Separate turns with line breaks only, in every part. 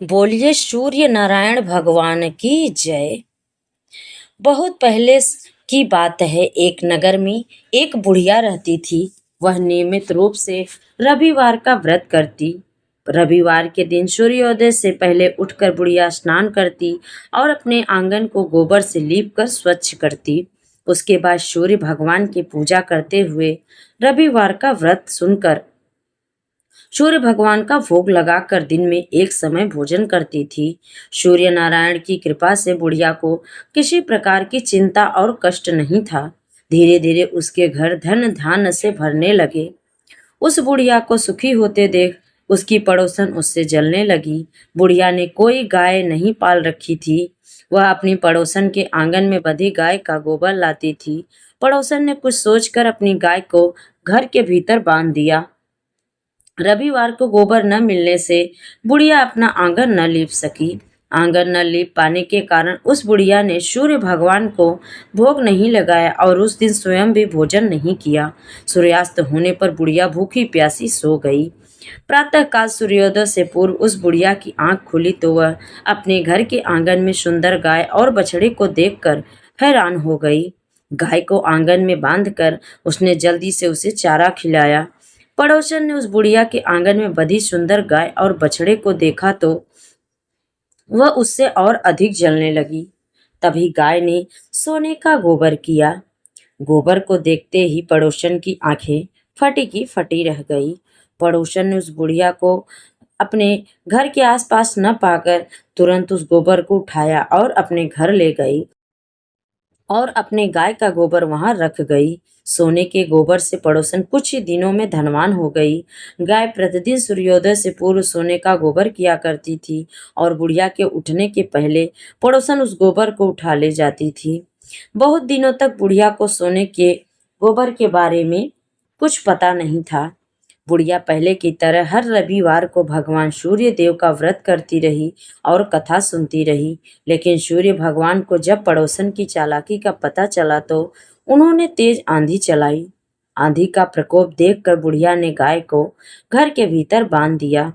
बोलिए सूर्य नारायण भगवान की जय। बहुत पहले की बात है। एक नगर में एक बुढ़िया रहती थी। वह नियमित रूप से रविवार का व्रत करती। रविवार के दिन सूर्योदय से पहले उठकर बुढ़िया स्नान करती और अपने आंगन को गोबर से लीप कर स्वच्छ करती। उसके बाद सूर्य भगवान की पूजा करते हुए रविवार का व्रत सुनकर सूर्य भगवान का भोग लगाकर दिन में एक समय भोजन करती थी। सूर्य नारायण की कृपा से बुढ़िया को किसी प्रकार की चिंता और कष्ट नहीं था। धीरे धीरे उसके घर धन धान्य से भरने लगे। उस बुढ़िया को सुखी होते देख उसकी पड़ोसन उससे जलने लगी। बुढ़िया ने कोई गाय नहीं पाल रखी थी। वह अपनी पड़ोसन के आंगन में बंधी गाय का गोबर लाती थी। पड़ोसन ने कुछ सोचकर अपनी गाय को घर के भीतर बांध दिया। रविवार को गोबर न मिलने से बुढ़िया अपना आंगन न लीप सकी। आंगन न लीप पाने के कारण उस बुढ़िया ने सूर्य भगवान को भोग नहीं लगाया और उस दिन स्वयं भी भोजन नहीं किया। सूर्यास्त होने पर बुढ़िया भूखी प्यासी सो गई। प्रातःकाल सूर्योदय से पूर्व उस बुढ़िया की आंख खुली तो वह अपने घर के आंगन में सुंदर गाय और बछड़े को देखकर हैरान हो गई। गाय को आंगन में बांधकर उसने जल्दी से उसे चारा खिलाया। पड़ोसन ने उस बुढ़िया के आंगन में बंधी सुंदर गाय और बछड़े को देखा तो वह उससे और अधिक जलने लगी। तभी गाय ने सोने का गोबर किया। गोबर को देखते ही पड़ोसन की आंखें फटी की फटी रह गई। पड़ोसन ने उस बुढ़िया को अपने घर के आसपास न पाकर तुरंत उस गोबर को उठाया और अपने घर ले गई और अपने गाय का गोबर वहां रख गई। सोने के गोबर से पड़ोसन कुछ ही दिनों में धनवान हो गई। गाय प्रतिदिन सूर्योदय से पूर्व सोने का गोबर किया करती थी और बुढ़िया के उठने के पहले पड़ोसन उस गोबर को उठा ले जाती थी। बहुत दिनों तक बुढ़िया को सोने के गोबर के बारे में कुछ पता नहीं था। बुढ़िया पहले की तरह हर रविवार को भगवान सूर्य देव का व्रत करती रही और कथा सुनती रही। लेकिन सूर्य भगवान को जब पड़ोसन की चालाकी का पता चला तो उन्होंने तेज आंधी चलाई। आंधी का प्रकोप देखकर बुढ़िया ने गाय को घर के भीतर बांध दिया।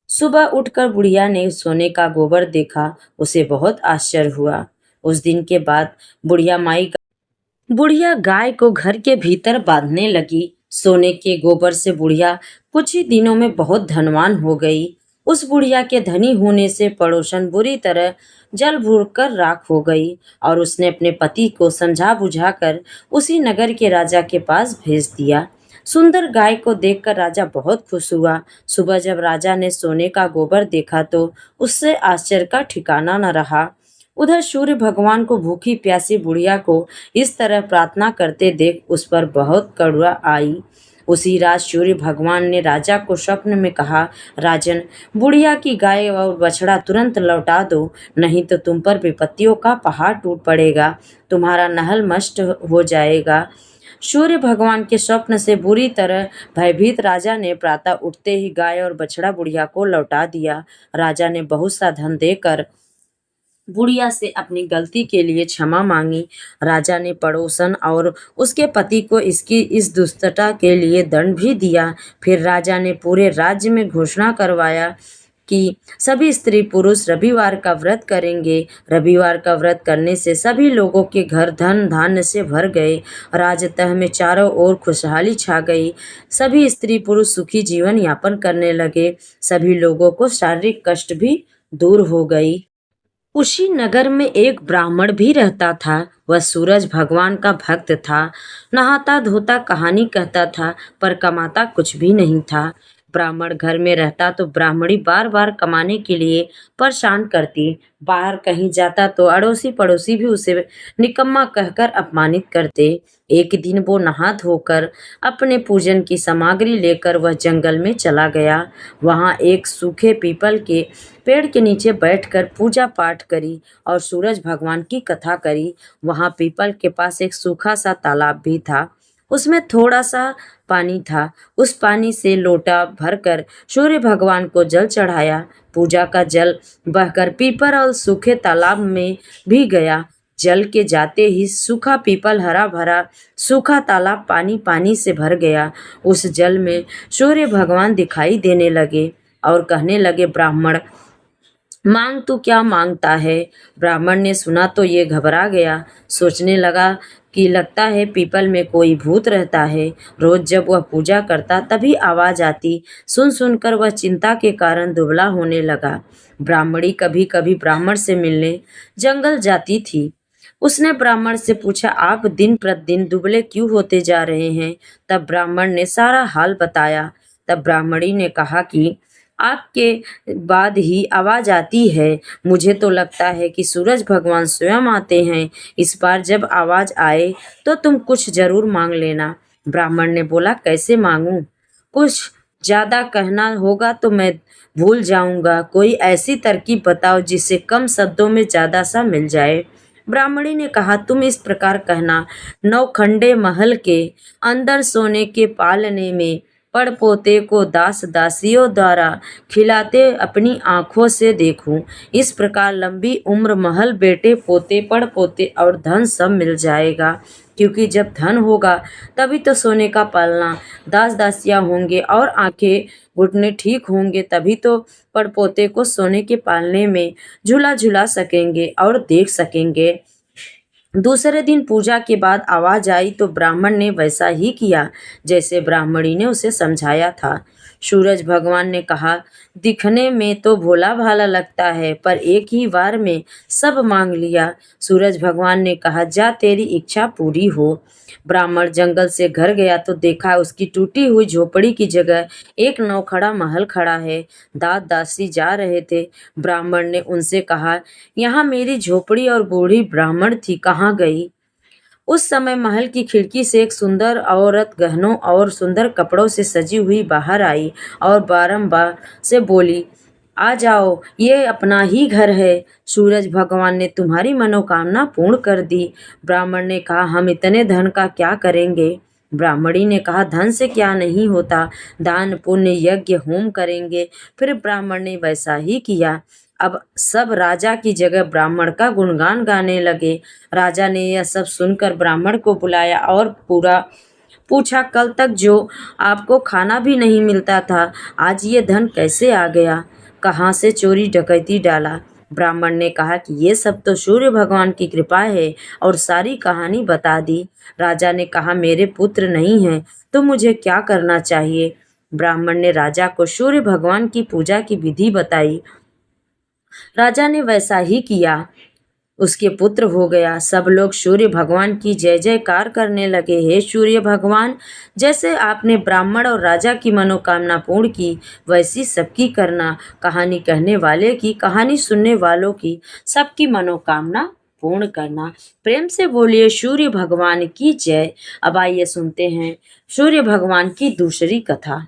सुबह उठकर बुढ़िया ने सोने का गोबर देखा। उसे बहुत आश्चर्य हुआ। उस दिन के बाद बुढ़िया गाय को घर के भीतर बांधने लगी। सोने के गोबर से बुढ़िया कुछ ही दिनों में बहुत धनवान हो गई। उस बुढ़िया के धनी होने से पड़ोसन बुरी तरह जल भून कर राख हो गई और उसने अपने पति को समझा बुझाकर उसी नगर के राजा के पास भेज दिया। सुंदर गाय को देखकर राजा बहुत खुश हुआ। सुबह जब राजा ने सोने का गोबर देखा तो उससे आश्चर्य का ठिकाना न रहा। उधर सूर्य भगवान को भूखी प्यासी बुढ़िया को इस तरह प्रार्थना करते देख उस पर बहुत करुणा आई। उसी रात सूर्य भगवान ने राजा को स्वप्न में कहा, राजन, बुढ़िया की गाय और बछड़ा तुरंत लौटा दो, नहीं तो तुम पर विपत्तियों का पहाड़ टूट पड़ेगा, तुम्हारा महल नष्ट हो जाएगा। सूर्य भगवान के स्वप्न से बुरी तरह भयभीत राजा ने प्रातः उठते ही गाय और बछड़ा बुढ़िया को लौटा दिया। राजा ने बहुत सा धन देकर बुढ़िया से अपनी गलती के लिए क्षमा मांगी। राजा ने पड़ोसन और उसके पति को इसकी इस दुष्टता के लिए दंड भी दिया। फिर राजा ने पूरे राज्य में घोषणा करवाया कि सभी स्त्री पुरुष रविवार का व्रत करेंगे। रविवार का व्रत करने से सभी लोगों के घर धन धान्य से भर गए। राजतह में चारों ओर खुशहाली छा गई। सभी स्त्री पुरुष सुखी जीवन यापन करने लगे। सभी लोगों को शारीरिक कष्ट भी दूर हो गई। उसी नगर में एक ब्राह्मण भी रहता था। वह सूरज भगवान का भक्त था। नहाता धोता कहानी कहता था पर कमाता कुछ भी नहीं था। ब्राह्मण घर में रहता तो ब्राह्मणी बार बार कमाने के लिए परेशान करती। बाहर कहीं जाता तो अड़ोसी पड़ोसी भी उसे निकम्मा कहकर अपमानित करते। एक दिन वो नहा धोकर अपने पूजन की सामग्री लेकर वह जंगल में चला गया। वहां एक सूखे पीपल के पेड़ के नीचे बैठकर पूजा पाठ करी और सूरज भगवान की कथा करी। वहां पीपल के पास एक सूखा सा तालाब भी था। उसमें थोड़ा सा पानी था। उस पानी से लोटा भरकर सूर्य भगवान को जल चढ़ाया। पूजा का जल बहकर पीपल और सूखे तालाब में भी गया। जल के जाते ही सूखा पीपल हरा भरा, सूखा तालाब पानी पानी से भर गया। उस जल में सूर्य भगवान दिखाई देने लगे और कहने लगे, ब्राह्मण मांग तू क्या मांगता है। ब्राह्मण ने सुना तो ये घबरा गया, सोचने लगा कि लगता है पीपल में कोई भूत रहता है। रोज जब वह पूजा करता तभी आवाज आती। सुन सुनकर वह चिंता के कारण दुबला होने लगा। ब्राह्मणी कभी कभी ब्राह्मण से मिलने जंगल जाती थी। उसने ब्राह्मण से पूछा, आप दिन प्रतिदिन दुबले क्यों होते जा रहे हैं। तब ब्राह्मण ने सारा हाल बताया। तब ब्राह्मणी ने कहा कि आपके बाद ही आवाज आती है। मुझे तो लगता है कि सूरज भगवान स्वयं आते हैं। इस बार जब आवाज आए तो तुम कुछ जरूर मांग लेना। ब्राह्मण ने बोला, कैसे मांगूं? कुछ ज्यादा कहना होगा तो मैं भूल जाऊंगा। कोई ऐसी तरकीब बताओ जिससे कम शब्दों में ज्यादा सा मिल जाए। ब्राह्मणी ने कहा, तुम इस प्रकार कहना, नौखंडे महल के अंदर सोने के पालने में पड़पोते को दास दासियों द्वारा खिलाते अपनी आंखों से देखूं। इस प्रकार लंबी उम्र, महल, बेटे पोते पड़पोते और धन सब मिल जाएगा। क्योंकि जब धन होगा तभी तो सोने का पालना, दास दासियां होंगे और आंखें घुटने ठीक होंगे तभी तो पड़पोते को सोने के पालने में झूला झूला सकेंगे और देख सकेंगे। दूसरे दिन पूजा के बाद आवाज आई तो ब्राह्मण ने वैसा ही किया जैसे ब्राह्मणी ने उसे समझाया था। सूरज भगवान ने कहा, दिखने में तो भोला भाला लगता है पर एक ही बार में सब मांग लिया। सूरज भगवान ने कहा, जा तेरी इच्छा पूरी हो। ब्राह्मण जंगल से घर गया तो देखा उसकी टूटी हुई झोपड़ी की जगह एक नौखड़ा महल खड़ा है। दास दासी जा रहे थे। ब्राह्मण ने उनसे कहा, यहाँ मेरी झोपड़ी और बूढ़ी ब्राह्मण थी, कहाँ गई? उस समय महल की खिड़की से एक सुंदर औरत गहनों और सुंदर कपड़ों से सजी हुई बाहर आई और बारंबार से बोली, आ जाओ, ये अपना ही घर है। सूरज भगवान ने तुम्हारी मनोकामना पूर्ण कर दी। ब्राह्मण ने कहा, हम इतने धन का क्या करेंगे? ब्राह्मणी ने कहा, धन से क्या नहीं होता, दान पुण्य यज्ञ होम करेंगे। फिर ब्राह्मण ने वैसा ही किया। अब सब राजा की जगह ब्राह्मण का गुणगान गाने लगे। राजा ने यह सब सुनकर ब्राह्मण को बुलाया और पूरा पूछा, कल तक जो आपको खाना भी नहीं मिलता था, आज ये धन कैसे आ गया? कहाँ से चोरी डकैती डाला? ब्राह्मण ने कहा कि ये सब तो सूर्य भगवान की कृपा है और सारी कहानी बता दी। राजा ने कहा, मेरे पुत्र नहीं हैं तो मुझे क्या करना चाहिए? ब्राह्मण ने राजा को सूर्य भगवान की पूजा की विधि बताई। राजा ने वैसा ही किया, उसके पुत्र हो गया। सब लोग सूर्य भगवान की जय जयकार करने लगे। हे सूर्य भगवान, जैसे आपने ब्राह्मण और राजा की मनोकामना पूर्ण की वैसी सबकी करना। कहानी कहने वाले की, कहानी सुनने वालों की, सबकी मनोकामना पूर्ण करना। प्रेम से बोलिए सूर्य भगवान की जय। अब आइए सुनते हैं सूर्य भगवान की दूसरी कथा।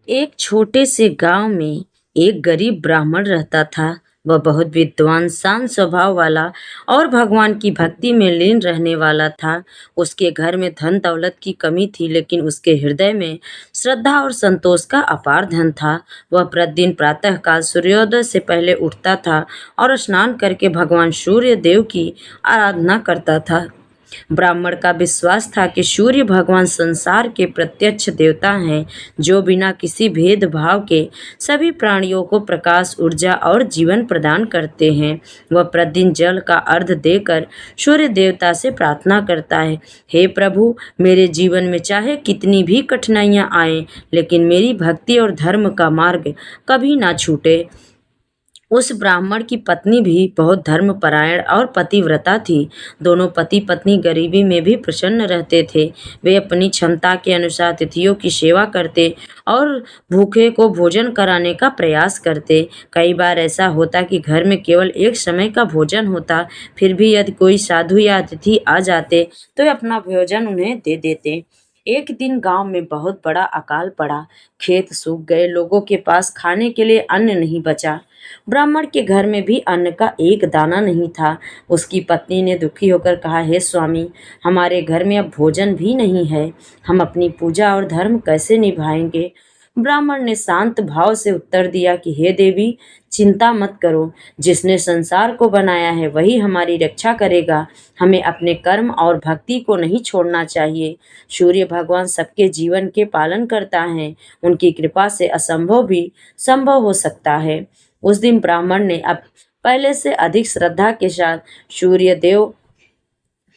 एक छोटे से गांव में एक गरीब ब्राह्मण रहता था। वह बहुत विद्वान, शांत स्वभाव वाला और भगवान की भक्ति में लीन रहने वाला था। उसके घर में धन दौलत की कमी थी, लेकिन उसके हृदय में श्रद्धा और संतोष का अपार धन था। वह प्रतिदिन प्रातःकाल सूर्योदय से पहले उठता था और स्नान करके भगवान सूर्य देव की आराधना करता था। ब्राह्मण का विश्वास था कि सूर्य भगवान संसार के प्रत्यक्ष देवता हैं, जो बिना किसी भेदभाव के सभी प्राणियों को प्रकाश, ऊर्जा और जीवन प्रदान करते हैं। वह प्रतिदिन जल का अर्घ्य देकर सूर्य देवता से प्रार्थना करता है, हे प्रभु, मेरे जीवन में चाहे कितनी भी कठिनाइयां आएं, लेकिन मेरी भक्ति और धर्म का मार्ग कभी ना छूटे। उस ब्राह्मण की पत्नी भी बहुत धर्मपरायण और पतिव्रता थी। दोनों पति पत्नी गरीबी में भी प्रसन्न रहते थे। वे अपनी क्षमता के अनुसार अतिथियों की सेवा करते और भूखे को भोजन कराने का प्रयास करते। कई बार ऐसा होता कि घर में केवल एक समय का भोजन होता, फिर भी यदि कोई साधु या अतिथि आ जाते तो वे अपना भोजन उन्हें दे देते। एक दिन गांव में बहुत बड़ा अकाल पड़ा। खेत सूख गए, लोगों के पास खाने के लिए अन्न नहीं बचा। ब्राह्मण के घर में भी अन्न का एक दाना नहीं था। उसकी पत्नी ने दुखी होकर कहा, हे स्वामी, हमारे घर में अब भोजन भी नहीं है, हम अपनी पूजा और धर्म कैसे निभाएंगे? ब्राह्मण ने शांत भाव से उत्तर दिया कि हे देवी, चिंता मत करो, जिसने संसार को बनाया है वही हमारी रक्षा करेगा। हमें अपने कर्म और भक्ति को नहीं छोड़ना चाहिए। सूर्य भगवान सबके जीवन के पालन करता है, उनकी कृपा से असंभव भी संभव हो सकता है। उस दिन ब्राह्मण ने अब पहले से अधिक श्रद्धा के साथ सूर्य देव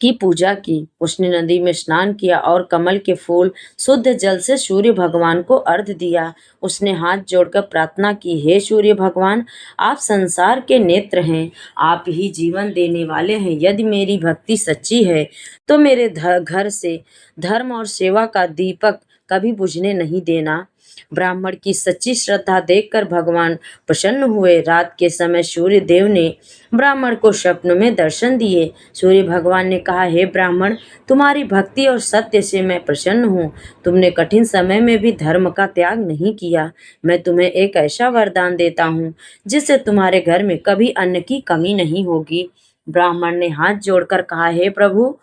की पूजा की। उसने नदी में स्नान किया और कमल के फूल शुद्ध जल से सूर्य भगवान को अर्घ्य दिया। उसने हाथ जोड़कर प्रार्थना की, हे सूर्य भगवान, आप संसार के नेत्र हैं, आप ही जीवन देने वाले हैं। यदि मेरी भक्ति सच्ची है तो मेरे घर से धर्म और सेवा का दीपक कभी बुझने नहीं देना। ब्राह्मण की सच्ची श्रद्धा देखकर भगवान प्रसन्न हुए। रात के समय सूर्य देव ने ब्राह्मण को स्वप्न में दर्शन दिए। सूर्य भगवान ने कहा, हे ब्राह्मण, तुम्हारी भक्ति और सत्य से मैं प्रसन्न हूँ। तुमने कठिन समय में भी धर्म का त्याग नहीं किया। मैं तुम्हें एक ऐसा वरदान देता हूँ जिससे तुम्हारे घर में कभी अन्न की कमी नहीं होगी। ब्राह्मण ने हाथ जोड़कर कहा, हे प्रभु,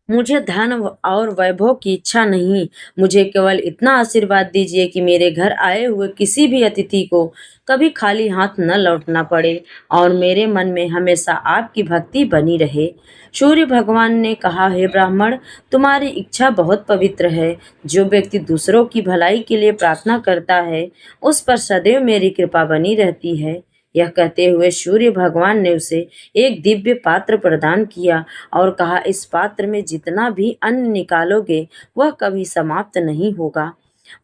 मुझे धन और वैभव की इच्छा नहीं, मुझे केवल इतना आशीर्वाद दीजिए कि मेरे घर आए हुए किसी भी अतिथि को कभी खाली हाथ न लौटना पड़े और मेरे मन में हमेशा आपकी भक्ति बनी रहे। सूर्य भगवान ने कहा, हे ब्राह्मण, तुम्हारी इच्छा बहुत पवित्र है। जो व्यक्ति दूसरों की भलाई के लिए प्रार्थना करता है उस पर सदैव मेरी कृपा बनी रहती है। यह कहते हुए सूर्य भगवान ने उसे एक दिव्य पात्र प्रदान किया और कहा, इस पात्र में जितना भी अन्न निकालोगे वह कभी समाप्त नहीं होगा।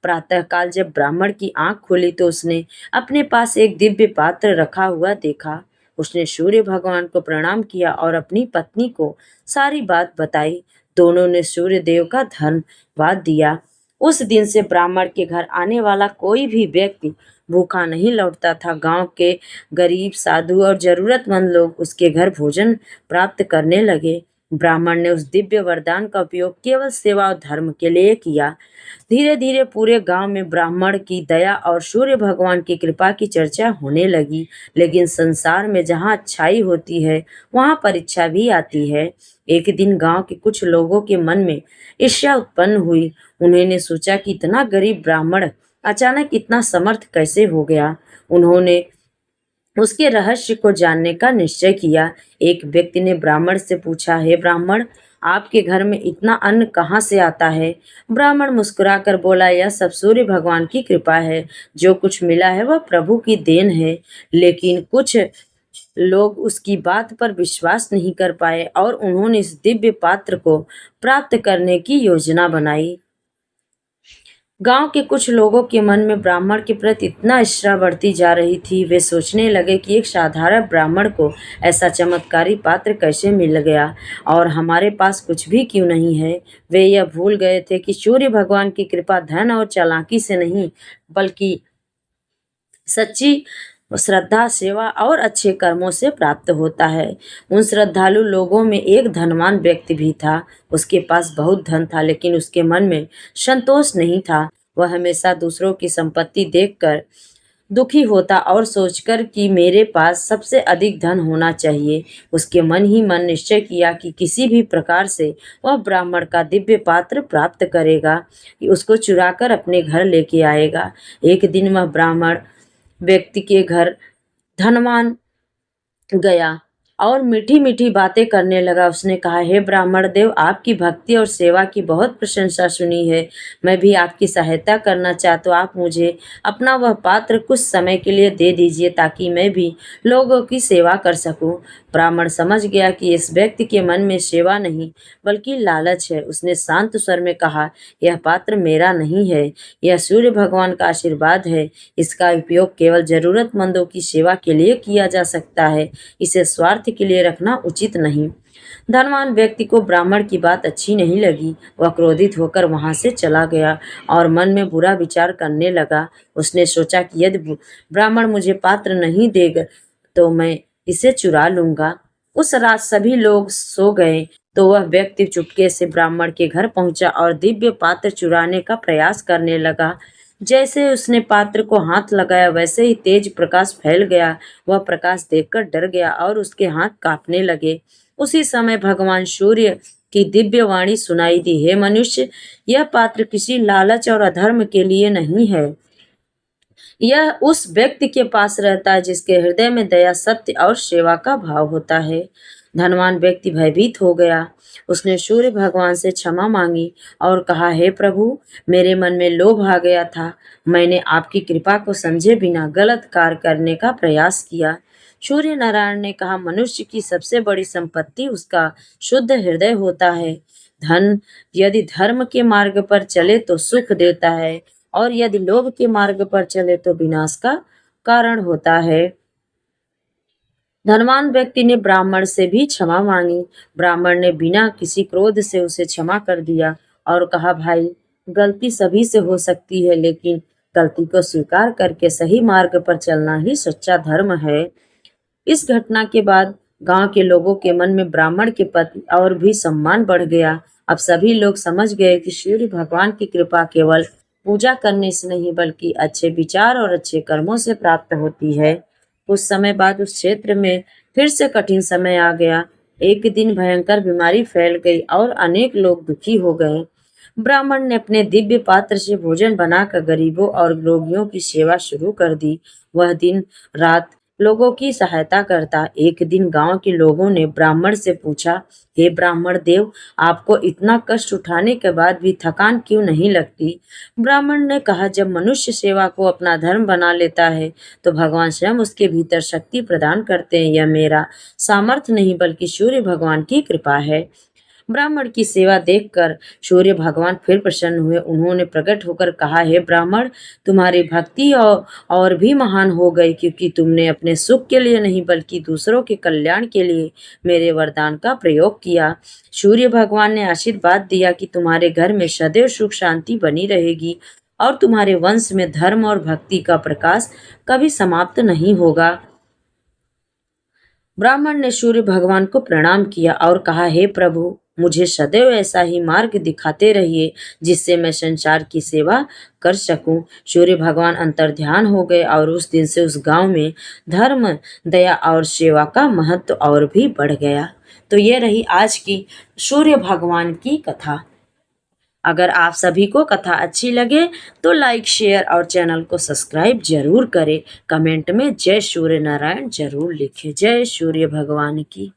प्रातःकाल जब ब्राह्मण की आंख खुली तो उसने अपने पास एक दिव्य पात्र रखा हुआ देखा। उसने सूर्य भगवान को प्रणाम किया और अपनी पत्नी को सारी बात बताई। दोनों ने सूर्य देव का धन्यवाद दिया। उस दिन से ब्राह्मण के घर आने वाला कोई भी व्यक्ति भूखा नहीं लौटता था। गांव के गरीब, साधु और जरूरतमंद लोग उसके घर भोजन प्राप्त करने लगे। ब्राह्मण ने उस दिव्य वरदान का उपयोग केवल सेवा और धर्म के लिए किया। धीरे धीरे पूरे गांव में ब्राह्मण की दया और सूर्य भगवान की कृपा की चर्चा होने लगी। लेकिन संसार में जहां अच्छाई होती है वहां परीक्षा भी आती है। एक दिन गांव के कुछ लोगों के मन में ईर्ष्या उत्पन्न हुई। उन्होंने सोचा कि इतना गरीब ब्राह्मण अचानक इतना समर्थ कैसे हो गया। उन्होंने उसके रहस्य को जानने का निश्चय किया। एक व्यक्ति ने ब्राह्मण से पूछा, हे ब्राह्मण, आपके घर में इतना अन्न कहाँ से आता है? ब्राह्मण मुस्कुराकर बोला, यह सब सूर्य भगवान की कृपा है। जो कुछ मिला है वह प्रभु की देन है। लेकिन कुछ लोग उसकी बात पर विश्वास नहीं कर पाए और उन्होंने इस दिव्य पात्र को प्राप्त करने की योजना बनाई। गांव के कुछ लोगों के मन में ब्राह्मण के प्रति इतना ईर्ष्या बढ़ती जा रही थी। वे सोचने लगे कि एक साधारण ब्राह्मण को ऐसा चमत्कारी पात्र कैसे मिल गया और हमारे पास कुछ भी क्यों नहीं है। वे यह भूल गए थे कि सूर्य भगवान की कृपा धन और चालाकी से नहीं बल्कि सच्ची श्रद्धा, सेवा और अच्छे कर्मों से प्राप्त होता है। उन श्रद्धालु लोगों में एक धनवान व्यक्ति भी था। उसके पास बहुत धन था लेकिन उसके मन में संतोष नहीं था। वह हमेशा दूसरों की संपत्ति देखकर दुखी होता और सोचकर कि मेरे पास सबसे अधिक धन होना चाहिए। उसके मन ही मन निश्चय किया कि किसी भी प्रकार से वह ब्राह्मण का दिव्य पात्र प्राप्त करेगा, कि उसको चुराकर अपने घर लेके आएगा। एक दिन वह ब्राह्मण व्यक्ति के घर धनवान गया और मीठी मीठी बातें करने लगा। उसने कहा, हे ब्राह्मण देव, आपकी भक्ति और सेवा की बहुत प्रशंसा सुनी है। मैं भी आपकी सहायता करना चाहता हूँ। आप मुझे अपना वह पात्र कुछ समय के लिए दे दीजिए ताकि मैं भी लोगों की सेवा कर सकूं। ब्राह्मण समझ गया कि इस व्यक्ति के मन में सेवा नहीं बल्कि लालच है। उसने शांत स्वर में कहा, यह पात्र मेरा नहीं है, यह सूर्य भगवान का आशीर्वाद है। इसका उपयोग केवल जरूरतमंदों की सेवा के लिए किया जा सकता है। इसे स्वार्थ के लिए रखना उचित नहीं। धनवान व्यक्ति को ब्राह्मण की बात अच्छी नहीं लगी। वह क्रोधित होकर वहां से चला गया और मन में बुरा विचार करने लगा। उसने सोचा कि यदि ब्राह्मण मुझे पात्र नहीं देगा तो मैं इसे चुरा लूंगा। उस रात सभी लोग सो गए तो वह व्यक्ति चुपके से ब्राह्मण के घर पहुंचा और दिव्य पात्र चुराने का प्रयास करने लगा। जैसे उसने पात्र को हाथ लगाया वैसे ही तेज प्रकाश फैल गया। वह प्रकाश देखकर डर गया और उसके हाथ कांपने लगे। उसी समय भगवान सूर्य की दिव्य वाणी सुनाई दी, हे मनुष्य, यह पात्र किसी लालच और अधर्म के लिए नहीं है। यह उस व्यक्ति के पास रहता है जिसके हृदय में दया, सत्य और सेवा का भाव होता है। धनवान व्यक्ति भयभीत हो गया। उसने सूर्य भगवान से क्षमा मांगी और कहा, हे प्रभु, मेरे मन में लोभ आ गया था। मैंने आपकी कृपा को समझे बिना गलत कार्य करने का प्रयास किया। सूर्य नारायण ने कहा, मनुष्य की सबसे बड़ी संपत्ति उसका शुद्ध हृदय होता है। धन यदि धर्म के मार्ग पर चले तो सुख देता है, और यदि लोभ के मार्ग पर चले तो विनाश का कारण होता है। धनवान व्यक्ति ने ब्राह्मण से भी क्षमा मांगी। ब्राह्मण ने बिना किसी क्रोध से उसे क्षमा कर दिया और कहा, भाई, गलती सभी से हो सकती है, लेकिन गलती को स्वीकार करके सही मार्ग पर चलना ही सच्चा धर्म है। इस घटना के बाद गांव के लोगों के मन में ब्राह्मण के प्रति और भी सम्मान बढ़ गया। अब सभी लोग समझ गए कि सूर्य भगवान की कृपा केवल पूजा करने से नहीं बल्कि अच्छे विचार और अच्छे कर्मों से प्राप्त होती है। कुछ समय बाद उस क्षेत्र में फिर से कठिन समय आ गया। एक दिन भयंकर बीमारी फैल गई और अनेक लोग दुखी हो गए। ब्राह्मण ने अपने दिव्य पात्र से भोजन बनाकर गरीबों और रोगियों की सेवा शुरू कर दी। वह दिन रात लोगों की सहायता करता। एक दिन गांव के लोगों ने ब्राह्मण से पूछा, हे ब्राह्मण देव, आपको इतना कष्ट उठाने के बाद भी थकान क्यों नहीं लगती? ब्राह्मण ने कहा, जब मनुष्य सेवा को अपना धर्म बना लेता है तो भगवान स्वयं उसके भीतर शक्ति प्रदान करते हैं। यह मेरा सामर्थ्य नहीं बल्कि सूर्य भगवान की कृपा है। ब्राह्मण की सेवा देखकर सूर्य भगवान फिर प्रसन्न हुए। उन्होंने प्रकट होकर कहा, हे ब्राह्मण, तुम्हारी भक्ति और भी महान हो गई, क्योंकि तुमने अपने सुख के लिए नहीं बल्कि दूसरों के कल्याण के लिए मेरे वरदान का प्रयोग किया। सूर्य भगवान ने आशीर्वाद दिया कि तुम्हारे घर में सदैव सुख शांति बनी रहेगी और तुम्हारे वंश में धर्म और भक्ति का प्रकाश कभी समाप्त नहीं होगा। ब्राह्मण ने सूर्य भगवान को प्रणाम किया और कहा, हे प्रभु, मुझे सदैव ऐसा ही मार्ग दिखाते रहिए जिससे मैं संसार की सेवा कर सकूं। सूर्य भगवान अंतर्ध्यान हो गए और उस दिन से उस गांव में धर्म, दया और सेवा का महत्व और भी बढ़ गया। तो ये रही आज की सूर्य भगवान की कथा। अगर आप सभी को कथा अच्छी लगे तो लाइक, शेयर और चैनल को सब्सक्राइब जरूर करें। कमेंट में जय सूर्य नारायण जरूर लिखें। जय सूर्य भगवान की।